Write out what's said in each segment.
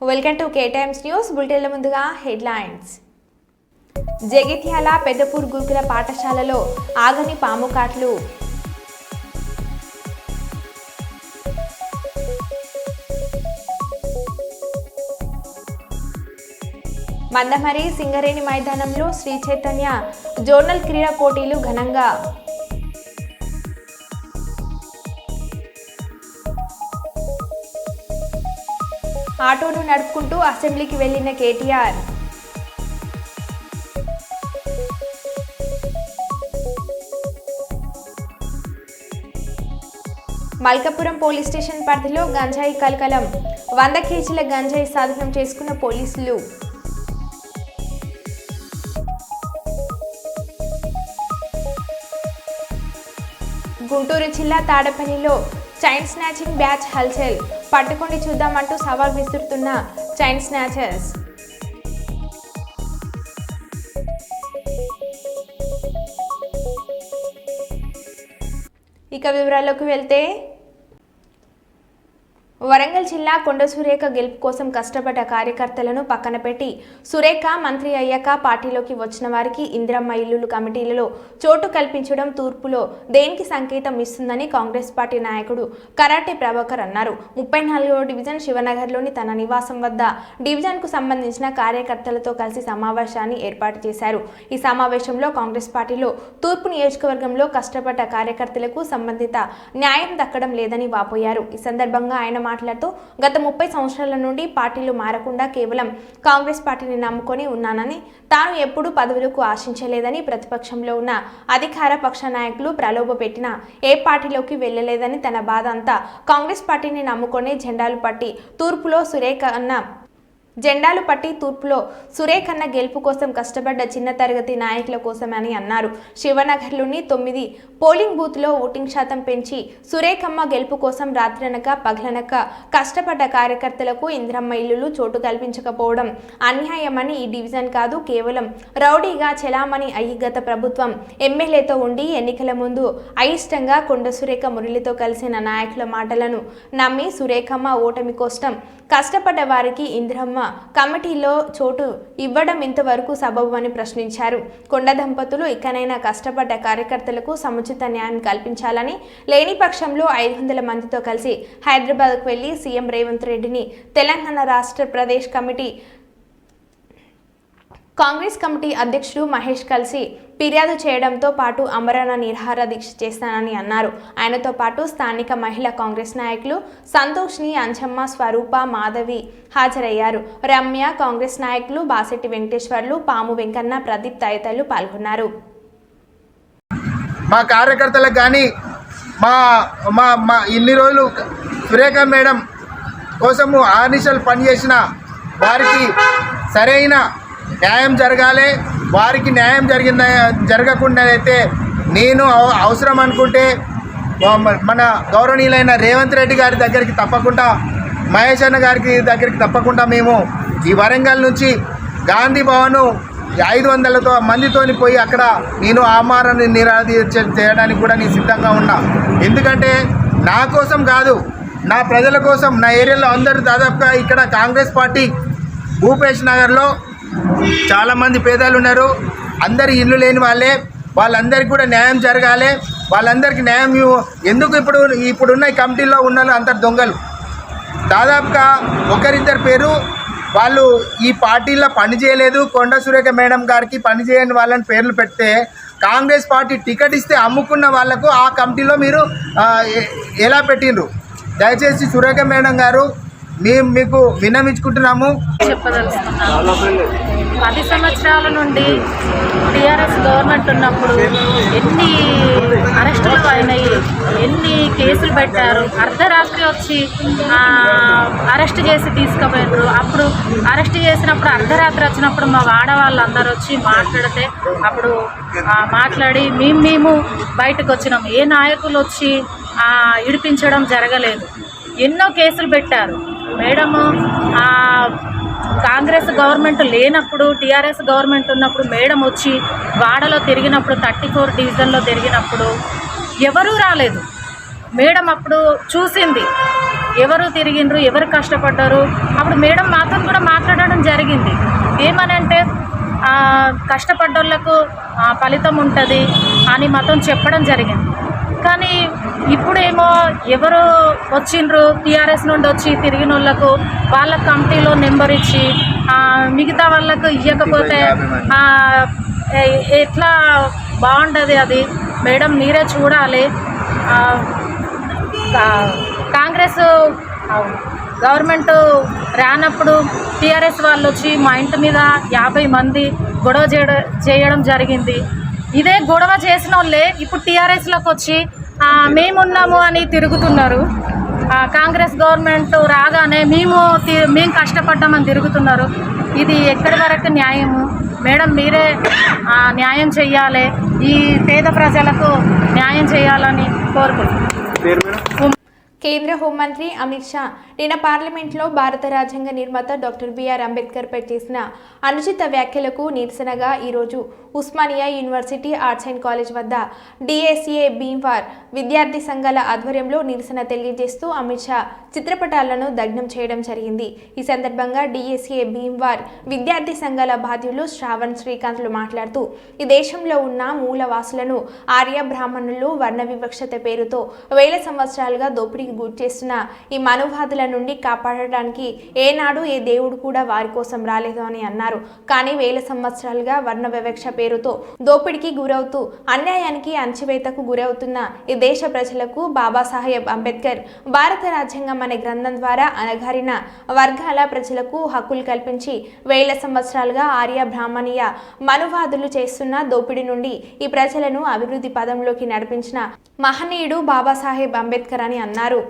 Welcome to K times news బులెటిన్ల ముందుగా headlines. Jagtial Peddapur గురుకుల పాఠశాలలో ఆగని పాము కాట్లు. మందమరి సింగరేణి మైదానంలో శ్రీ చైతన్య జోనల్ క్రీడా పోటీలు ఘనంగా. ఆటోను నడుపుకుంటూ అసెంబ్లీకి వెళ్లిన కేటీఆర్. మల్కాపురం పోలీస్ స్టేషన్ పరిధిలో గంజాయి కలకలం. 100 కేజీల గంజాయి స్వాధీనం చేసుకున్న పోలీసులు. గుంటూరు జిల్లా తాడపల్లిలో చైన్ స్నాచింగ్ బ్యాచ్ హల్చల్. పట్టుకొని చూద్దామంటూ సవాల్ విసురుతున్న చైన్ స్నాచర్స్. ఇక వివరాల్లోకి వెళ్తే, వరంగల్ జిల్లా కొండ సురేఖ గెలుపు కోసం కష్టపడ్డ కార్యకర్తలను పక్కన పెట్టి సురేఖ మంత్రి అయ్యాక పార్టీలోకి వచ్చిన వారికి ఇందిరమ్మ ఇల్లులు కమిటీలలో చోటు కల్పించడం తూర్పులో దేనికి సంకేతం ఇస్తుందని కాంగ్రెస్ పార్టీ నాయకుడు కరాటే ప్రభాకర్ అన్నారు. 34వ డివిజన్ శివనగర్లోని తన నివాసం వద్ద డివిజన్కు సంబంధించిన కార్యకర్తలతో కలిసి సమావేశాన్ని ఏర్పాటు చేశారు. ఈ సమావేశంలో కాంగ్రెస్ పార్టీలో తూర్పు నియోజకవర్గంలో కష్టపడ్డ కార్యకర్తలకు సంబంధిత న్యాయం దక్కడం లేదని వాపోయారు. ఈ సందర్భంగా ఆయన మాట్లాడుతూ గత 30 సంవత్సరాల నుండి పార్టీలు మారకుండా కేవలం కాంగ్రెస్ పార్టీని నమ్ముకొని ఉన్నానని, తాను ఎప్పుడూ పదవులకు ఆశించలేదని, ప్రతిపక్షంలో ఉన్న అధికార పక్ష నాయకులు ప్రలోభ పెట్టినా ఏ పార్టీలోకి వెళ్లలేదని, తన బాధ అంతా కాంగ్రెస్ పార్టీని నమ్ముకొని జెండాలు పట్టి తూర్పులో సురేఖన్న గెలుపు కోసం కష్టపడ్డ చిన్న తరగతి నాయకుల కోసమని అన్నారు. శివనగర్లోని 9 పోలింగ్ బూత్లో ఓటింగ్ శాతం పెంచి సురేఖమ్మ గెలుపు కోసం రాత్రనక పగలనక కష్టపడ్డ కార్యకర్తలకు ఇందిరమ్మ ఇల్లులు చోటు కల్పించకపోవడం అన్యాయమని, ఈ డివిజన్ కాదు కేవలం రౌడీగా చెలామణి అయ్యి గత ప్రభుత్వం ఎమ్మెల్యేతో ఉండి ఎన్నికల ముందు అయిష్టంగా కొండ సురేఖ మురళితో కలిసిన నాయకుల మాటలను నమ్మి సురేఖమ్మ ఓటమి కోసం కష్టపడ్డ వారికి ఇందిరమ్మ కమిటీలో చోటు ఇవ్వడం ఇంతవరకు సబబు అని ప్రశ్నించారు. కొండ దంపతులు ఇకనైనా కష్టపడ్డ కార్యకర్తలకు సముచిత న్యాయం కల్పించాలని, లేని పక్షంలో 500 మందితో కలిసి హైదరాబాద్కు వెళ్లి సీఎం రేవంత్ రెడ్డిని తెలంగాణ రాష్ట్ర ప్రదేశ్ కాంగ్రెస్ కమిటీ అధ్యక్షుడు మహేష్ కలిసి ఫిర్యాదు చేయడంతో పాటు అమరణ నిరాహార దీక్ష చేస్తానని అన్నారు. ఆయనతో పాటు స్థానిక మహిళా కాంగ్రెస్ నాయకులు సంతోష్ని, అంజమ్మ, స్వరూప, మాధవి హాజరయ్యారు. రమ్య, కాంగ్రెస్ నాయకులు బాసెట్టి వెంకటేశ్వర్లు, పాము వెంకన్న, ప్రదీప్ తదితరులు పాల్గొన్నారు. మా కార్యకర్తలకు కానీ మా ఇన్ని రోజులు సురేఖ మేడం కోసము ఆర్నిషలు పనిచేసిన వారికి సరైన న్యాయం జరగాలి. వారికి న్యాయం జరగకుండా అయితే నేను అవసరం అనుకుంటే మన గౌరవనీయులైన రేవంత్ రెడ్డి గారి దగ్గరికి తప్పకుండా, మహేష్ అన్న గారికి దగ్గరికి తప్పకుండా మేము ఈ వరంగల్ నుంచి గాంధీ భవన్ 500 మందితోని పోయి అక్కడ నేను ఆమరణ నిరాదీక్ష చేయడానికి కూడా నేను సిద్ధంగా ఉన్నా. ఎందుకంటే నా కోసం కాదు, నా ప్రజల కోసం, నా ఏరియాలో అందరూ దాదాపుగా ఇక్కడ కాంగ్రెస్ పార్టీ భూపేష్ నగర్లో చాలామంది పేదలు ఉన్నారు. అందరి ఇల్లు లేని వాళ్ళందరికీ కూడా న్యాయం జరగాలి. వాళ్ళందరికీ న్యాయం ఎందుకు ఇప్పుడున్న ఈ కమిటీలో ఉన్న అందరు దొంగలు, దాదాపుగా ఒకరిద్దరు పేరు వాళ్ళు ఈ పార్టీలో పనిచేయలేదు. కొండ సురేఖ మేడం గారికి పనిచేయని వాళ్ళని పేర్లు పెడితే కాంగ్రెస్ పార్టీ టికెట్ ఇస్తే అమ్ముకున్న వాళ్లకు ఆ కమిటీలో మీరు ఎలా పెట్టిండ్రు? దయచేసి సురేఖ మేడం గారు మీకు విన్నవించుకుంటున్నాము. చెప్పదలుచుకున్నాను, 10 సంవత్సరాల నుండి టీఆర్ఎస్ గవర్నమెంట్ ఉన్నప్పుడు ఎన్ని అరెస్టులు అయినాయి, ఎన్ని కేసులు పెట్టారు. అర్ధరాత్రి వచ్చి అరెస్ట్ చేసి తీసుకుపోయారు. అప్పుడు అరెస్ట్ చేసినప్పుడు అర్ధరాత్రి వచ్చినప్పుడు మా వాడవాళ్ళందరూ వచ్చి మాట్లాడితే అప్పుడు మాట్లాడి మేము బయటకు వచ్చినాం. ఏ నాయకులు వచ్చి ఇడిపించడం జరగలేదు. ఎన్నో కేసులు పెట్టారు. మేడము కాంగ్రెస్ గవర్నమెంట్ లేనప్పుడు, టీఆర్ఎస్ గవర్నమెంట్ ఉన్నప్పుడు మేడం వచ్చి వాడలో తిరిగినప్పుడు, 34 డివిజన్లో తిరిగినప్పుడు ఎవరూ రాలేదు. మేడం అప్పుడు చూసింది ఎవరు తిరిగిండ్రు, ఎవరు కష్టపడ్డారు. అప్పుడు మేడం మాతో కూడా మాట్లాడడం జరిగింది. ఏమనంటే కష్టపడ్డోళ్ళకు ఫలితం ఉంటుంది అని మాతో చెప్పడం జరిగింది. కానీ ఇప్పుడేమో ఎవరు వచ్చిండ్రు టీఆర్ఎస్ నుండి వచ్చి తిరిగిన వాళ్ళకు వాళ్ళ కమిటీలో నెంబర్ ఇచ్చి మిగతా వాళ్ళకు ఇవ్వకపోతే ఎట్లా బాగుంటుంది? అది మేడం మీరే చూడాలి. కాంగ్రెస్ గవర్నమెంట్ రానప్పుడు టీఆర్ఎస్ వాళ్ళు వచ్చి మా ఇంటి మీద 50 మంది గొడవ చేయడం జరిగింది. ఇదే గొడవ చేసిన వాళ్ళే ఇప్పుడు టీఆర్ఎస్లోకి వచ్చి మేమున్నాము అని తిరుగుతున్నారు. కాంగ్రెస్ గవర్నమెంట్ రాగానే మేము కష్టపడ్డామని తిరుగుతున్నారు. ఇది ఎక్కడి వరకు న్యాయము? మేడం మీరే న్యాయం చెయ్యాలి, ఈ పేద ప్రజలకు న్యాయం చేయాలని కోరుకుంటున్నాను. కేంద్ర హోంమంత్రి అమిత్ షా నిన్న పార్లమెంట్లో భారత రాజ్యాంగ నిర్మాత డాక్టర్ బిఆర్ అంబేద్కర్పై చేసిన అనుచిత వ్యాఖ్యలకు నిరసనగా ఈరోజు Osmania university arts and college వద్ద డిఎస్ఏ భీమ్వార్ విద్యార్థి సంఘాల ఆధ్వర్యంలో నిరసన తెలియజేస్తూ అమిత్ షా చిత్రపటాలను దగ్ధం చేయడం జరిగింది. ఈ సందర్భంగా డిఎస్ఏ భీమ్వార్ విద్యార్థి సంఘాల బాధ్యులు శ్రావణ్ శ్రీకాంత్లు మాట్లాడుతూ ఈ దేశంలో ఉన్న మూలవాసులను ఆర్య బ్రాహ్మణులు వర్ణ వివక్షత పేరుతో వేల సంవత్సరాలుగా దోపిడీకి గురి చేస్తున్న ఈ మనువాదుల నుండి కాపాడడానికి ఏనాడు ఏ దేవుడు కూడా వారి కోసం రాలేదు అని అన్నారు. కానీ వేల సంవత్సరాలుగా వర్ణ వివక్ష పేరుతో దోపిడీకి గురవుతూ అన్యాయానికి అణచివేతకు గురవుతున్న ఈ దేశ ప్రజలకు బాబాసాహెబ్ అంబేద్కర్ భారత రాజ్యాంగం అనే గ్రంథం ద్వారా అణగారిన వర్గాల ప్రజలకు హక్కులు కల్పించి వేల సంవత్సరాలుగా ఆర్య బ్రాహ్మణీయ మనువాదులు చేస్తున్న దోపిడీ నుండి ఈ ప్రజలను అభివృద్ధి పదంలోకి నడిపించిన మహనీయుడు బాబాసాహెబ్ అంబేద్కర్ అని అన్నారు.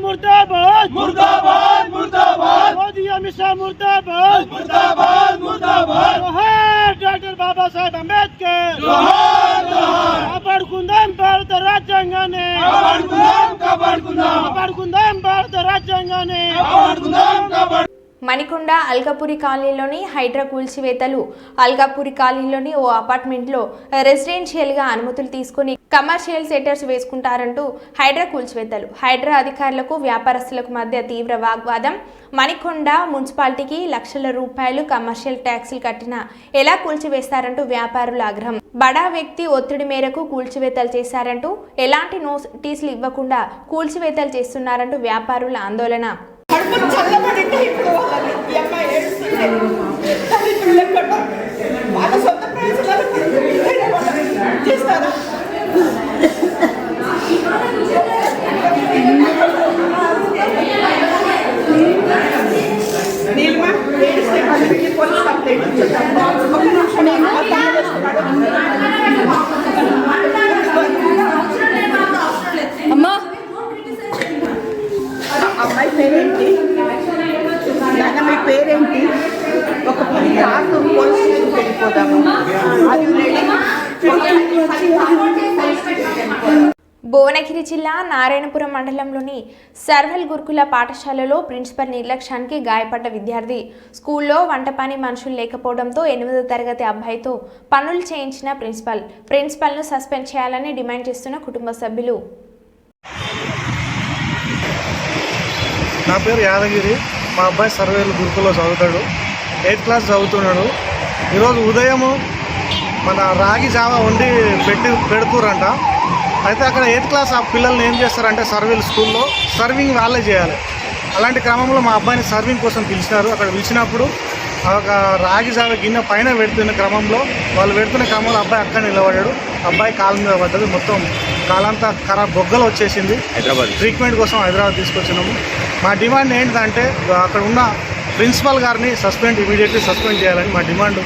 मुर्दाबाद मुर्दाबाद मुर्दाबाद मोदी अमित शाह मुर्दाबाद मुर्दाबाद मुर्दाबाद जोहार डॉक्टर बाबा साहेब अंबेडकर जोहार जोहार कापाడుకుందాం భారత రాజ్యాంగాన్ని కాపాడుకుందాం భారత రాజ్యాంగాన్ని మణికొండ అల్కాపురి కాలనీలోని హైడ్రా కూల్చివేతలు. అల్కాపురి కాలనీలోని ఓ అపార్ట్మెంట్లో రెసిడెన్షియల్గా అనుమతులు తీసుకుని కమర్షియల్ సెటర్స్ వేసుకుంటారంటూ హైడ్రా కూల్చివేతలు. హైడ్రా అధికారులకు వ్యాపారస్తులకు మధ్య తీవ్ర వాగ్వాదం. మణికొండ మున్సిపాలిటీకి లక్షల రూపాయలు కమర్షియల్ ట్యాక్సులు కట్టినా ఎలా కూల్చివేస్తారంటూ వ్యాపారుల ఆగ్రహం. బడా వ్యక్తి ఒత్తిడి మేరకు కూల్చివేతలు చేశారంటూ ఎలాంటి నోటీసులు ఇవ్వకుండా కూల్చివేతలు చేస్తున్నారంటూ వ్యాపారుల ఆందోళన. అమ్మా అమ్మాయి పేరేంటి? నాన్న మీ పేరేంటి? ఒక 10 కార్లు పోలీస్ స్టేషన్కి వెళ్ళిపోదాము. భువనగిరి జిల్లా నారాయణపురం మండలంలోని సర్వల్ గురుకుల పాఠశాలలో ప్రిన్సిపల్ నిర్లక్ష్యానికి గాయపడ్డ విద్యార్థి. స్కూల్లో వంట పని మనుషులు లేకపోవడంతో 8వ తరగతి అబ్బాయితో పనులు చేయించిన ప్రిన్సిపల్ను సస్పెండ్ చేయాలని డిమాండ్ చేస్తున్న కుటుంబ సభ్యులు. నా పేరు యాదగిరి. మా అబ్బాయి సర్వేలు గురుకుల్లో చదువుతాడు, 8th క్లాస్ చదువుతున్నాడు. ఈరోజు ఉదయము మన రాగి జావా వండి పెడుతురంట. అయితే అక్కడ 8th క్లాస్ ఆ పిల్లల్ని ఏం చేస్తారంటే సర్వేలు స్కూల్లో సర్వింగ్ వాళ్ళే చేయాలి. అలాంటి క్రమంలో మా అబ్బాయిని సర్వింగ్ కోసం పిలిచినారు. అక్కడ పిలిచినప్పుడు ఒక రాగి జావ గిన్నె పైన పెడుతున్న క్రమంలో అబ్బాయి అక్కడ నిలబడ్డాడు. అబ్బాయి కాలు మీద పడ్డది. మొత్తం కాలంతా ఖరాబ్ బొగ్గలు వచ్చేసింది. ట్రీట్మెంట్ కోసం హైదరాబాద్ తీసుకొచ్చినాము. మా డిమాండ్ ఏంటంటే అక్కడ ఉన్న ప్రిన్సిపల్ గారిని ఇమీడియట్లీ సస్పెండ్ చేయాలని మా డిమాండ్.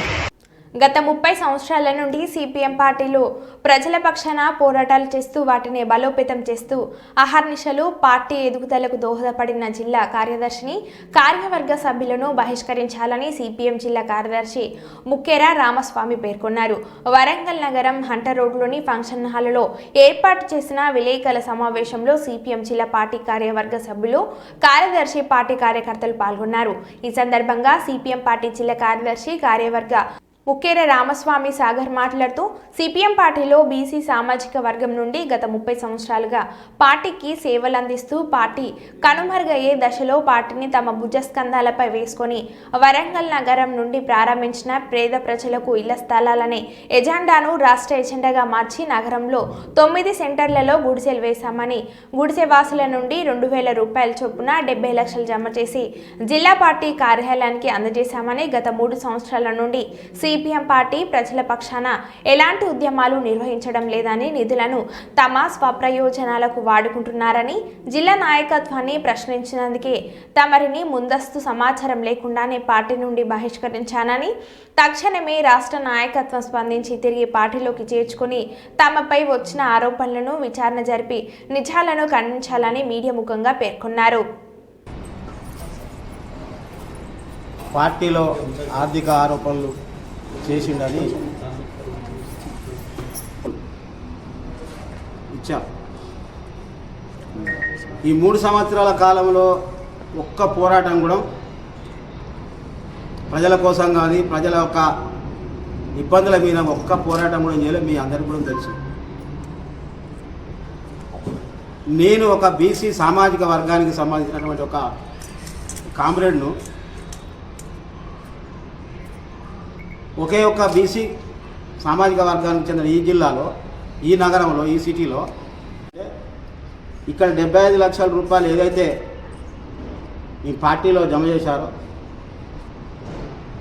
గత 30 సంవత్సరాల నుండి సిపిఎం పార్టీలో ప్రజల పక్షాన పోరాటాలు చేస్తూ వాటిని బలోపేతం చేస్తూ అహర్నిశలు పార్టీ ఎదుగుదలకు దోహదపడిన జిల్లా కార్యదర్శిని కార్యవర్గ సభ్యులను బహిష్కరించాలని సిపిఎం జిల్లా కార్యదర్శి ముక్కేర రామస్వామి పేర్కొన్నారు. వరంగల్ నగరం హంటర్ రోడ్లోని ఫంక్షన్ హాల్లో ఏర్పాటు చేసిన విలేకరుల సమావేశంలో సిపిఎం జిల్లా పార్టీ కార్యవర్గ సభ్యులు, కార్యదర్శి, పార్టీ కార్యకర్తలు పాల్గొన్నారు. ఈ సందర్భంగా సిపిఎం పార్టీ జిల్లా కార్యదర్శి కార్యవర్గ ముక్కేర రామస్వామి సాగర్ మాట్లాడుతూ సిపిఎం పార్టీలో బీసీ సామాజిక వర్గం నుండి గత 30 సంవత్సరాలుగా పార్టీకి సేవలు అందిస్తూ పార్టీ కనుమరుగయ్యే దశలో పార్టీని తమ భుజస్కంధాలపై వేసుకొని వరంగల్ నగరం నుండి ప్రారంభించిన పేద ప్రజలకు ఇళ్ల స్థలాలనే ఎజెండాను రాష్ట్ర ఎజెండాగా మార్చి నగరంలో 9 సెంటర్లలో గుడిసెలు వేశామని, గుడిసెవాసుల నుండి 2,000 రూపాయల చొప్పున 70 లక్షలు జమ చేసి జిల్లా పార్టీ కార్యాలయానికి అందజేశామని, గత 3 సంవత్సరాల నుండి సిపిఎం పార్టీ ప్రజల పక్షాన ఎలాంటి ఉద్యమాలు నిర్వహించడం లేదని, నిధులను తమ స్వప్రయోజనాలకు వాడుకుంటున్నారని, జిల్లా నాయకత్వాన్ని ప్రశ్నించినందుకే తమరిని ముందస్తు సమాచారం లేకుండానే పార్టీ నుండి బహిష్కరించానని, తక్షణమే రాష్ట్ర నాయకత్వం స్పందించి తిరిగి పార్టీలోకి చేర్చుకుని తమపై వచ్చిన ఆరోపణలను విచారణ జరిపి నిజాలను ఖండించాలని మీడియా ముఖంగా పేర్కొన్నారు. పార్టీలో ఆర్థిక ఆరోపణలు చేసిండని ఇచ్చా. ఈ 3 సంవత్సరాల కాలంలో ఒక్క పోరాటం కూడా ప్రజల కోసం కానీ ప్రజల యొక్క ఇబ్బందుల మీద ఒక్క పోరాటం కూడా చేయలేదు. మీ అందరికీ కూడా తెలుసు. నేను ఒక బీసీ సామాజిక వర్గానికి సంబంధించినటువంటి ఒక కామ్రేడ్ను, ఒకే ఒక్క బీసీ సామాజిక వర్గానికి చెందిన ఈ జిల్లాలో, ఈ నగరంలో, ఈ సిటీలో ఇక్కడ 75 లక్షల రూపాయలు ఏదైతే ఈ పార్టీలో జమ చేశారో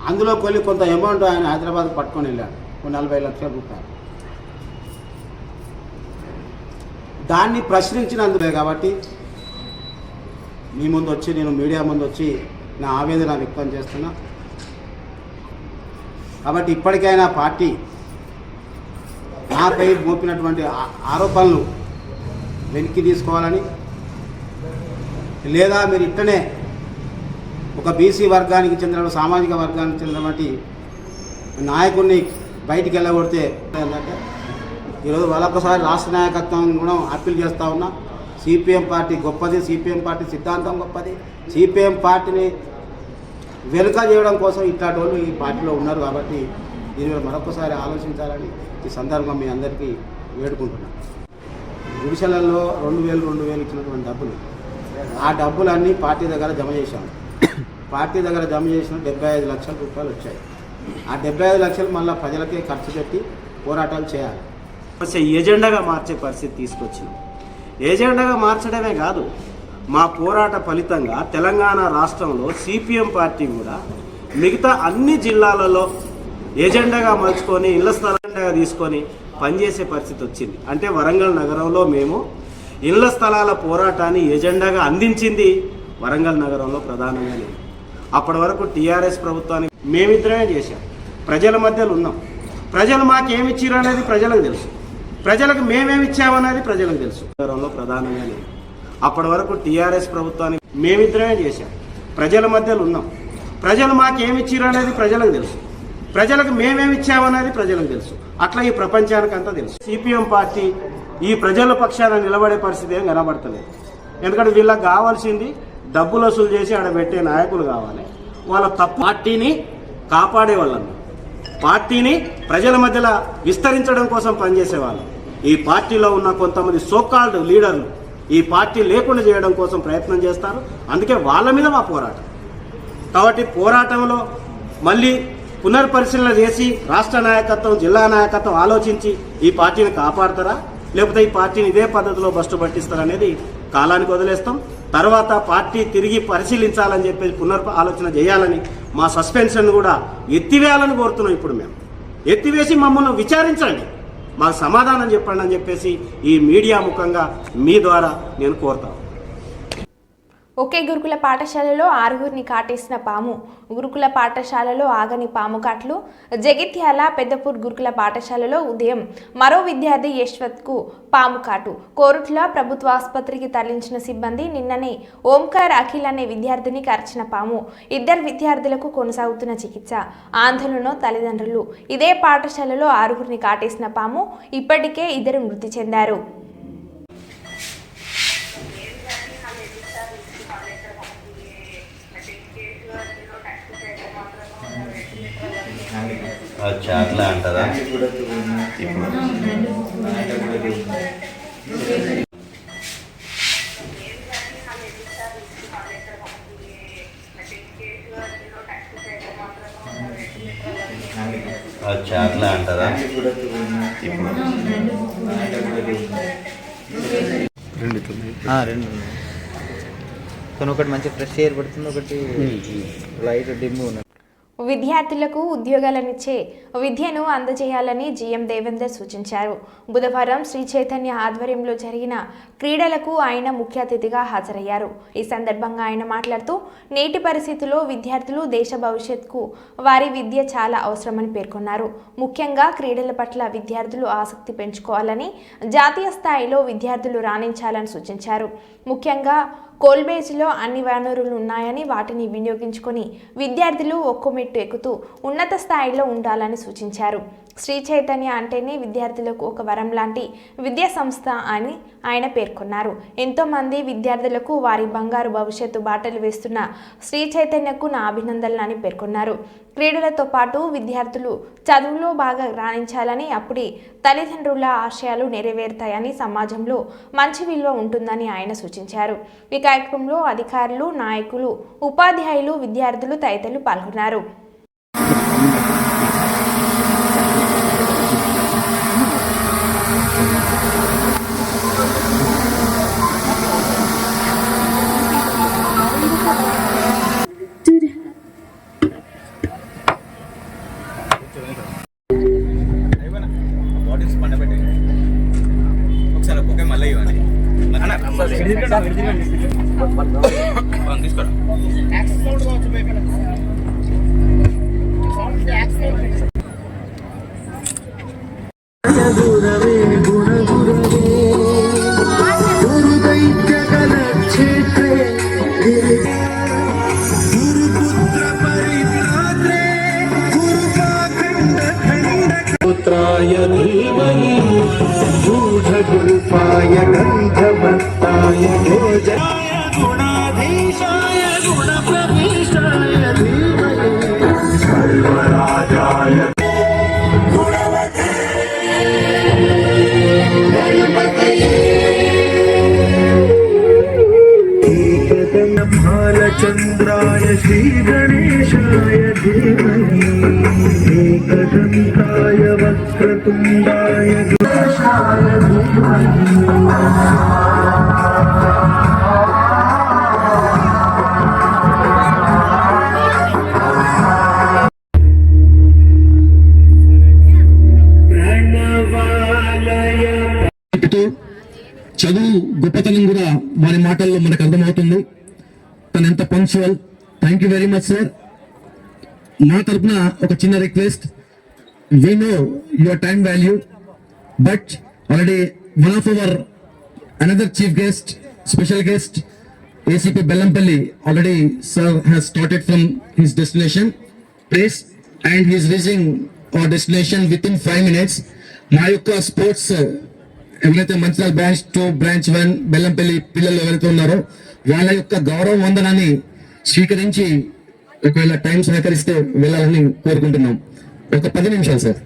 అందులో కొంత అమౌంట్ ఆయన హైదరాబాద్ పట్టుకొని వెళ్ళాడు, 40 లక్షల రూపాయలు. దాన్ని ప్రశ్నించినందుకే కాబట్టి మీ ముందు వచ్చి, నేను మీడియా ముందు వచ్చి నా ఆవేదన వ్యక్తం చేస్తున్నా. కాబట్టి ఇప్పటికైనా పార్టీ నాపై మోపినటువంటి ఆరోపణలు వెనక్కి తీసుకోవాలని, లేదా మీరు ఇట్టనే ఒక బీసీ వర్గానికి చెందిన, సామాజిక వర్గానికి చెందినటువంటి నాయకుడిని బయటికి వెళ్ళగొడితే ఏంటంటే ఈరోజు వాళ్ళొకసారి రాష్ట్ర నాయకత్వం కూడా అప్పీల్ చేస్తూ ఉన్నా. సిపిఎం పార్టీ గొప్పది, సిపిఎం పార్టీ సిద్ధాంతం గొప్పది. సిపిఎం పార్టీని వెనుక చేయడం కోసం ఇట్లాంటి వాళ్ళు ఈ పార్టీలో ఉన్నారు. కాబట్టి దీని మీద మరొకసారి ఆలోచించాలని ఈ సందర్భంగా మీ అందరికీ వేడుకుంటున్నాను. గుడిసెలలో 2,000 ఇచ్చినటువంటి డబ్బులు, ఆ డబ్బులన్నీ పార్టీ దగ్గర జమ చేశాము. పార్టీ దగ్గర జమ చేసిన 75 లక్షల రూపాయలు వచ్చాయి. ఆ 75 లక్షలు మళ్ళీ ప్రజలకే ఖర్చు పెట్టి పోరాటాలు చేయాలి. ఎజెండాగా మార్చే పరిస్థితి తీసుకొచ్చినాం. ఎజెండాగా మార్చడమే కాదు, మా పోరాట ఫలితంగా తెలంగాణ రాష్ట్రంలో సిపిఎం పార్టీ కూడా మిగతా అన్ని జిల్లాలలో ఎజెండాగా మలుచుకొని ఇళ్ల స్థలాలుగా తీసుకొని పనిచేసే పరిస్థితి వచ్చింది. అంటే వరంగల్ నగరంలో మేము ఇళ్ల స్థలాల పోరాటాన్ని ఎజెండాగా అందించింది వరంగల్ నగరంలో ప్రధానంగా లేదు. అప్పటి వరకు టీఆర్ఎస్ ప్రభుత్వాన్ని మేమిద్దరమే చేశాం. ప్రజల మధ్యలో ఉన్నాం. ప్రజలు మాకేమిచ్చారు అనేది ప్రజలకు తెలుసు. ప్రజలకు మేమేమిచ్చామనేది ప్రజలకు తెలుసు. నగరంలో ప్రధానంగా లేదు. అప్పటి వరకు టీఆర్ఎస్ ప్రభుత్వాన్ని మేమిద్దరమే చేశాం. ప్రజల మధ్యలో ఉన్నాం. ప్రజలు మాకేమిచ్చారు అనేది ప్రజలకు తెలుసు. ప్రజలకు మేమేమిచ్చామనేది ప్రజలకు తెలుసు. అట్లా ఈ ప్రపంచానికి అంతా తెలుసు. సిపిఎం పార్టీ ఈ ప్రజల పక్షాన నిలబడే పరిస్థితి ఏం కనబడతలేదు. ఎందుకంటే వీళ్ళకి కావాల్సింది డబ్బులు వసూలు చేసి ఆడ పెట్టే నాయకులు కావాలి. వాళ్ళ తప్పు పార్టీని కాపాడే వాళ్ళని, పార్టీని ప్రజల మధ్యలో విస్తరించడం కోసం పనిచేసేవాళ్ళు. ఈ పార్టీలో ఉన్న కొంతమంది సోకాల్డ్ లీడర్లు ఈ పార్టీ లేకుండా చేయడం కోసం ప్రయత్నం చేస్తారు. అందుకే వాళ్ళ మీద మా పోరాటం. కాబట్టి పోరాటంలో మళ్ళీ పునర్పరిశీలన చేసి రాష్ట్ర నాయకత్వం, జిల్లా నాయకత్వం ఆలోచించి ఈ పార్టీని కాపాడతారా, లేకపోతే ఈ పార్టీని ఇదే పద్ధతిలో బస్టు పట్టిస్తారనేది కాలానికి వదిలేస్తాం. తర్వాత పార్టీ తిరిగి పరిశీలించాలని చెప్పేసి ఆలోచన చేయాలని, మా సస్పెన్షన్ కూడా ఎత్తివేయాలని కోరుతున్నాం. ఇప్పుడు మేము ఎత్తివేసి మమ్మల్ని విచారించండి, మాకు సమాధానం చెప్పండి అని చెప్పేసి ఈ మీడియా ముఖంగా మీ ద్వారా నేను కోరుతాను. ఒకే గురుకుల పాఠశాలలో 6గురిని కాటేసిన పాము. గురుకుల పాఠశాలలో ఆగని పాము కాట్లు. జగిత్యాల పెద్దపూర్ గురుకుల పాఠశాలలో ఉదయం మరో విద్యార్థి యశ్వత్కు పాము కాటు. కోరుట్ల ప్రభుత్వ ఆసుపత్రికి తరలించిన సిబ్బంది నిన్ననే ఓంకార్ అఖిల్ అనే విద్యార్థిని కరిచిన పాము. 2 విద్యార్థులకు కొనసాగుతున్న చికిత్స. ఆందోళన తల్లిదండ్రులు. ఇదే పాఠశాలలో 6గురిని కాటేసిన పాము. ఇప్పటికే 2 మృతి చెందారు. అచ్చా అట్లా అంటారా? అచ్చా అట్లా అంటారా? రెండు కానీ ఒకటి మంచి ఫ్రెష్ ఎయిర్ పడుతుంది, ఒకటి లైట్ డిమ్ ఉన్నది. విద్యార్థులకు ఉద్యోగాలనిచ్చే విద్యను అందజేయాలని జీఎం దేవేందర్ సూచించారు. బుధవారం శ్రీ చైతన్య ఆధ్వర్యంలో జరిగిన క్రీడలకు ఆయన ముఖ్య అతిథిగా హాజరయ్యారు. ఈ సందర్భంగా ఆయన మాట్లాడుతూ నేటి పరిస్థితుల్లో విద్యార్థులు దేశ భవిష్యత్తుకు వారి విద్య చాలా అవసరమని పేర్కొన్నారు. ముఖ్యంగా క్రీడల పట్ల విద్యార్థులు ఆసక్తి పెంచుకోవాలని, జాతీయ స్థాయిలో విద్యార్థులు రాణించాలని సూచించారు. ముఖ్యంగా కోల్బేజ్లో అన్ని వనరులు ఉన్నాయని వాటిని వినియోగించుకొని విద్యార్థులు ఒక్కో మెట్టు ఎక్కుతూ ఉన్నత స్థాయిలో ఉండాలని సూచించారు. శ్రీ చైతన్య అంటేనే విద్యార్థులకు ఒక వరం లాంటి విద్యా సంస్థ అని ఆయన పేర్కొన్నారు. ఎంతోమంది విద్యార్థులకు వారి బంగారు భవిష్యత్తు బాటలు వేస్తున్న శ్రీ చైతన్యకు నా అభినందనలు అని పేర్కొన్నారు. క్రీడలతో పాటు విద్యార్థులు చదువులో బాగా రాణించాలని, అప్పుడే తల్లిదండ్రుల ఆశయాలు నెరవేరుతాయని, సమాజంలో మంచి విలువ ఉంటుందని ఆయన సూచించారు. ఈ కార్యక్రమంలో అధికారులు, నాయకులు, ఉపాధ్యాయులు, విద్యార్థులు తదితరులు పాల్గొన్నారు. चंद्राय श्री गणेशाय धीमहि एकदंताय वक्रतुंडाय गणेशाय धीमहि। చదువు గొప్పతనం కూడా వారి మాటల్లో మనకు అర్థమవుతుంది. తను ఎంత punctual. Thank you very much sir. నా తరఫున ఒక చిన్న request, we know your time value, but already one of our another chief guest, special guest ACP Bellampalli, already sir has started from his destination place and he's reaching hour destination with in 5 minutes. మా యొక్క sports ఎవరైతే Mancherial branch 2, branch 1 Bellampalli పిల్లలు ఎవరైతే ఉన్నారో వాళ్ళ యొక్క గౌరవ వందనాన్ని స్వీకరించి ఒకవేళ టైం సహకరిస్తే వెళ్ళాలని కోరుకుంటున్నాం. ఒక 10 నిమిషాలు సార్.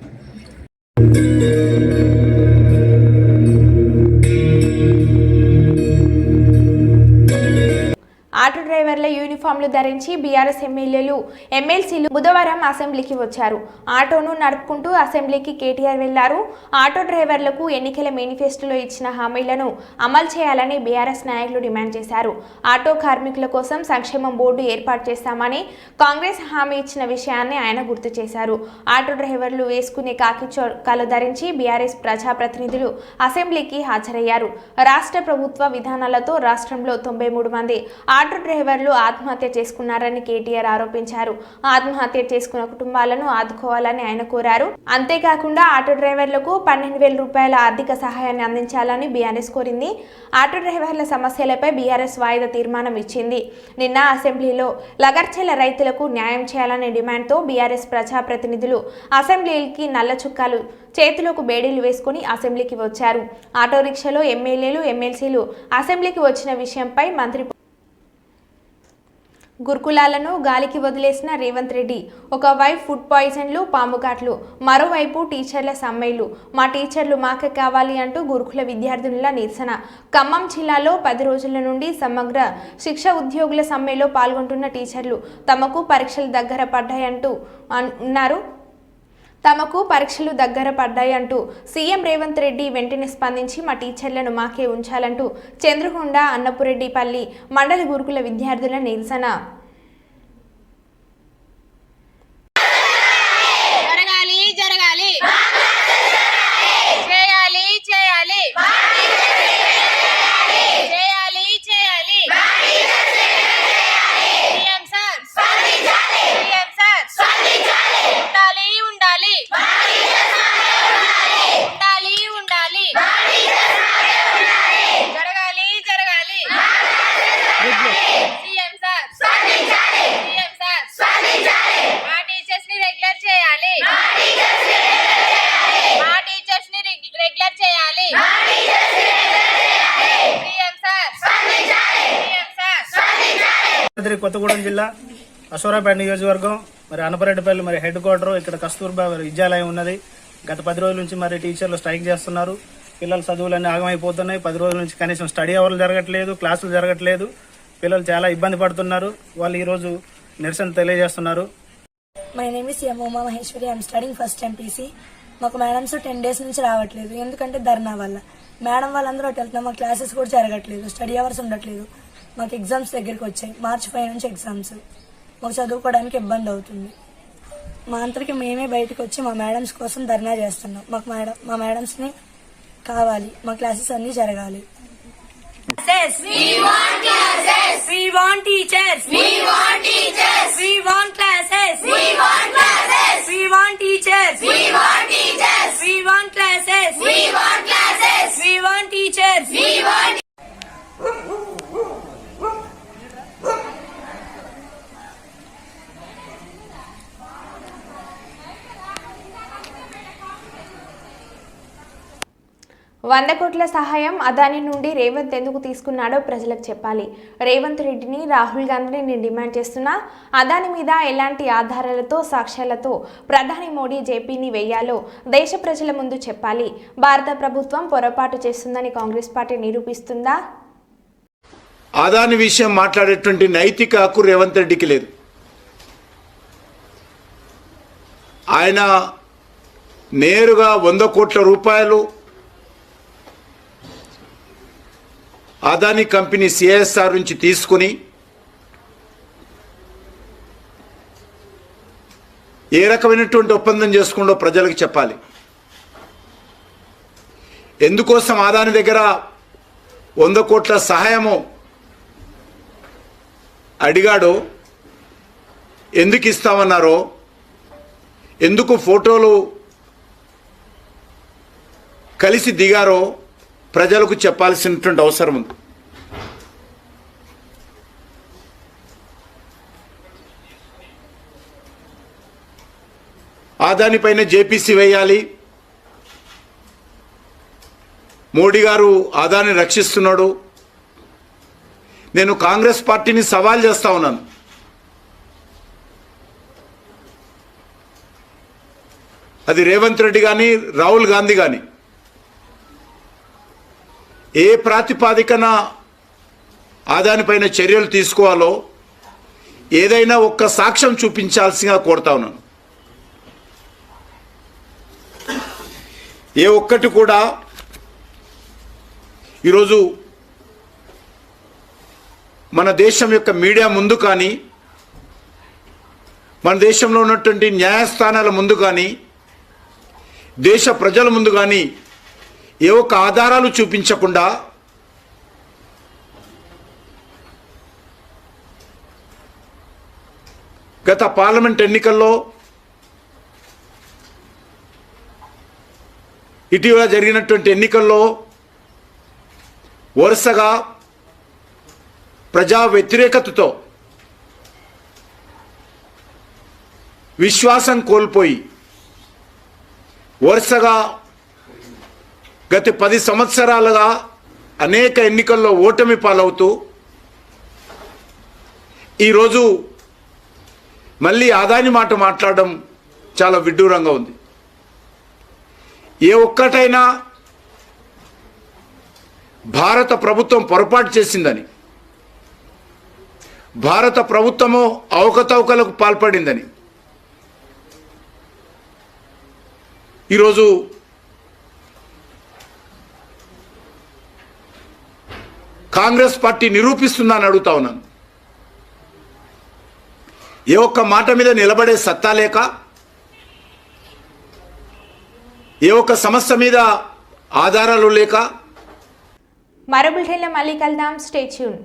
ఆటో డ్రైవర్ల యూనిఫామ్లు ధరించి బీఆర్ఎస్ ఎమ్మెల్యేలు, ఎమ్మెల్సీలు బుధవారం అసెంబ్లీకి వచ్చారు. ఆటోను నడుపుకుంటూ అసెంబ్లీకి కేటీఆర్ వెళ్లారు. ఆటో డ్రైవర్లకు ఎన్నికల మేనిఫెస్టోలో ఇచ్చిన హామీలను అమలు చేయాలని బీఆర్ఎస్ నాయకులు డిమాండ్ చేశారు. ఆటో కార్మికుల కోసం సంక్షేమం బోర్డు ఏర్పాటు చేస్తామని కాంగ్రెస్ హామీ ఇచ్చిన విషయాన్ని ఆయన గుర్తు చేశారు. ఆటో డ్రైవర్లు వేసుకునే కాకి చొక్కాలు ధరించి బీఆర్ఎస్ ప్రజాప్రతినిధులు అసెంబ్లీకి హాజరయ్యారు. రాష్ట్ర ప్రభుత్వ విధానాలతో రాష్ట్రంలో 93 మంది ఆటో ఆటో డ్రైవర్లు ఆత్మహత్య చేసుకున్నారని కేటీఆర్ ఆరోపించారు. ఆత్మహత్య చేసుకున్న కుటుంబాలను ఆదుకోవాలని ఆయన కోరారు. అంతేకాకుండా ఆటో డ్రైవర్లకు 12,000 రూపాయల ఆర్థిక సహాయాన్ని అందించాలని బీఆర్ఎస్ కోరింది. ఆటో డ్రైవర్ల సమస్యలపై బీఆర్ఎస్ వాయిదా తీర్మానం ఇచ్చింది. నిన్న అసెంబ్లీలో లగర్చెల రైతులకు న్యాయం చేయాలనే డిమాండ్తో బీఆర్ఎస్ ప్రజాప్రతినిధులు అసెంబ్లీకి నల్ల చుక్కాలు చేతులకు బేడీలు వేసుకుని అసెంబ్లీకి వచ్చారు. ఆటో రిక్షాలో ఎమ్మెల్యేలు ఎమ్మెల్సీలు అసెంబ్లీకి వచ్చిన విషయంపై మంత్రి గురుకులాలను గాలికి వదిలేసిన రేవంత్ రెడ్డి ఒకవైపు ఫుడ్ పాయిజన్లు, పాము కాట్లు, మరోవైపు టీచర్ల సమ్మెలు. మా టీచర్లు మాకే కావాలి అంటూ గురుకుల విద్యార్థుల నిరసన. ఖమ్మం జిల్లాలో 10 రోజుల నుండి సమగ్ర శిక్ష ఉద్యోగుల సమ్మెలో పాల్గొంటున్న టీచర్లు తమకు పరీక్షలు దగ్గర పడ్డాయంటూ సీఎం రేవంత్ రెడ్డి వెంటనే స్పందించి మా టీచర్లను మాకే ఉంచాలంటూ చంద్రకొండ, అన్నపురెడ్డిపల్లి మండల గురుకుల విద్యార్థుల నిరసన. కొత్తగూడెం జిల్లా అశోరాపేట నియోజకవర్గం మరి అన్నపరెడ్డిపల్లి మరి హెడ్ క్వార్టర్ ఇక్కడ కస్తూర్బా విద్యాలయం ఉన్నది. గత 10 రోజుల నుంచి మరి టీచర్లు స్ట్రైక్ చేస్తున్నారు. పిల్లల చదువులన్నీ ఆగమైపోతున్నాయి. 10 రోజుల నుంచి కనీసం స్టడీ అవర్లు జరగట్లేదు, క్లాసులు జరగట్లేదు. పిల్లలు చాలా ఇబ్బంది పడుతున్నారు. వాళ్ళు ఈ రోజు నిరసన తెలియజేస్తున్నారు. మై నేమ్ ఇస్ యమోమా Maheshwari. I'm studying first MPC. మాకు మేడమ్స్ 10 డేస్ నుంచి రావట్లేదు. ఎందుకంటే ధర్నా వల్ల. మేడం వాళ్ళందరూ అటు వెళ్తున్నారు. మా క్లాసెస్ కూడా జరగట్లేదు, స్టడీ అవర్స్ ఉండట్లేదు. మాకు ఎగ్జామ్స్ దగ్గరికి వచ్చాయి. March 5 నుంచి ఎగ్జామ్స్. మాకు చదువుకోవడానికి ఇబ్బంది అవుతుంది. మా అంతరికి మేమే బయటకు వచ్చి మా మేడమ్స్ కోసం ధర్నా చేస్తున్నాం. మా మేడమ్స్ని కావాలి, మా క్లాసెస్ అన్నీ జరగాలి. We want classes. We want teachers. We want teachers. We want classes. We want classes. We want teachers. We want teachers. We want classes. We want classes. We want teachers. We want వంద కోట్ల సహాయం అదాని నుండి రేవంత్ ఎందుకు తీసుకున్నాడో ప్రజలకు చెప్పాలి. రేవంత్ రెడ్డిని, రాహుల్ గాంధీని demand చేస్తున్నా అదాని మీద ఎలాంటి ఆధారాలతో, సాక్ష్యాలతో ప్రధాని మోడీ జేపీని వేయాలో దేశ ప్రజల ముందు చెప్పాలి. భారత ప్రభుత్వం పొరపాటు చేస్తుందని కాంగ్రెస్ పార్టీ నిరూపిస్తుందా? అదాని విషయం మాట్లాడేటువంటి నైతిక హక్కు రేవంత్ రెడ్డికి లేదు. ఆయన నేరుగా 100 కోట్ల రూపాయలు అదాని కంపెనీ సిఎస్ఆర్ నుంచి తీసుకుని ఏ రకమైనటువంటి ఒప్పందం చేసుకుంటో ప్రజలకు చెప్పాలి. ఎందుకోసం అదాని దగ్గర 100 కోట్ల సహాయము అడిగాడో, ఎందుకు ఇస్తామన్నారో, ఎందుకు ఫోటోలు కలిసి దిగారో ప్రజలకు చెప్పాల్సినటువంటి అవసరం ఉంది. అదానిపైన జేపీసీ వేయాలి. మోడీ గారు అదాని రక్షిస్తున్నాడు. నేను కాంగ్రెస్ పార్టీని సవాల్ చేస్తా ఉన్నాను. అది రేవంత్ రెడ్డి కానీ, రాహుల్ గాంధీ కానీ ఏ ప్రాతిపాదికన అదానిపైన చర్యలు తీసుకోవాలో ఏదైనా ఒక్క సాక్ష్యం చూపించాల్సిందిగా కోరుతా ఉన్నాను. ఏ ఒక్కటి కూడా ఈరోజు మన దేశం యొక్క మీడియా ముందు కానీ, మన దేశంలో ఉన్నటువంటి న్యాయస్థానాల ముందు కానీ, దేశ ప్రజల ముందు కానీ ఏ ఒక్క ఆధారాలు చూపించకుండా గత పార్లమెంట్ ఎన్నికల్లో ఇటీవల జరిగినటువంటి ఎన్నికల్లో వరుసగా ప్రజా వ్యతిరేకతతో విశ్వాసం కోల్పోయి వరుసగా గత 10 సంవత్సరాలుగా అనేక ఎన్నికల్లో ఓటమి పాలవుతూ ఈరోజు మళ్ళీ ఆదాని మాట మాట్లాడడం చాలా విడ్డూరంగా ఉంది. ఏ ఒక్కటైనా భారత ప్రభుత్వం పొరపాటు చేసిందని, భారత ప్రభుత్వము అవకతవకలకు పాల్పడిందని ఈరోజు కాంగ్రెస్ పార్టీ నిరూపిస్తుందని అడుగుతా ఉన్నాను. ఏ ఒక్క మాట మీద నిలబడే సత్తా లేక, ఏ ఒక్క సమస్య మీద ఆధారాలు లేక మరో బులెటిన్లో మళ్ళీ కలుద్దాం. Stay tune.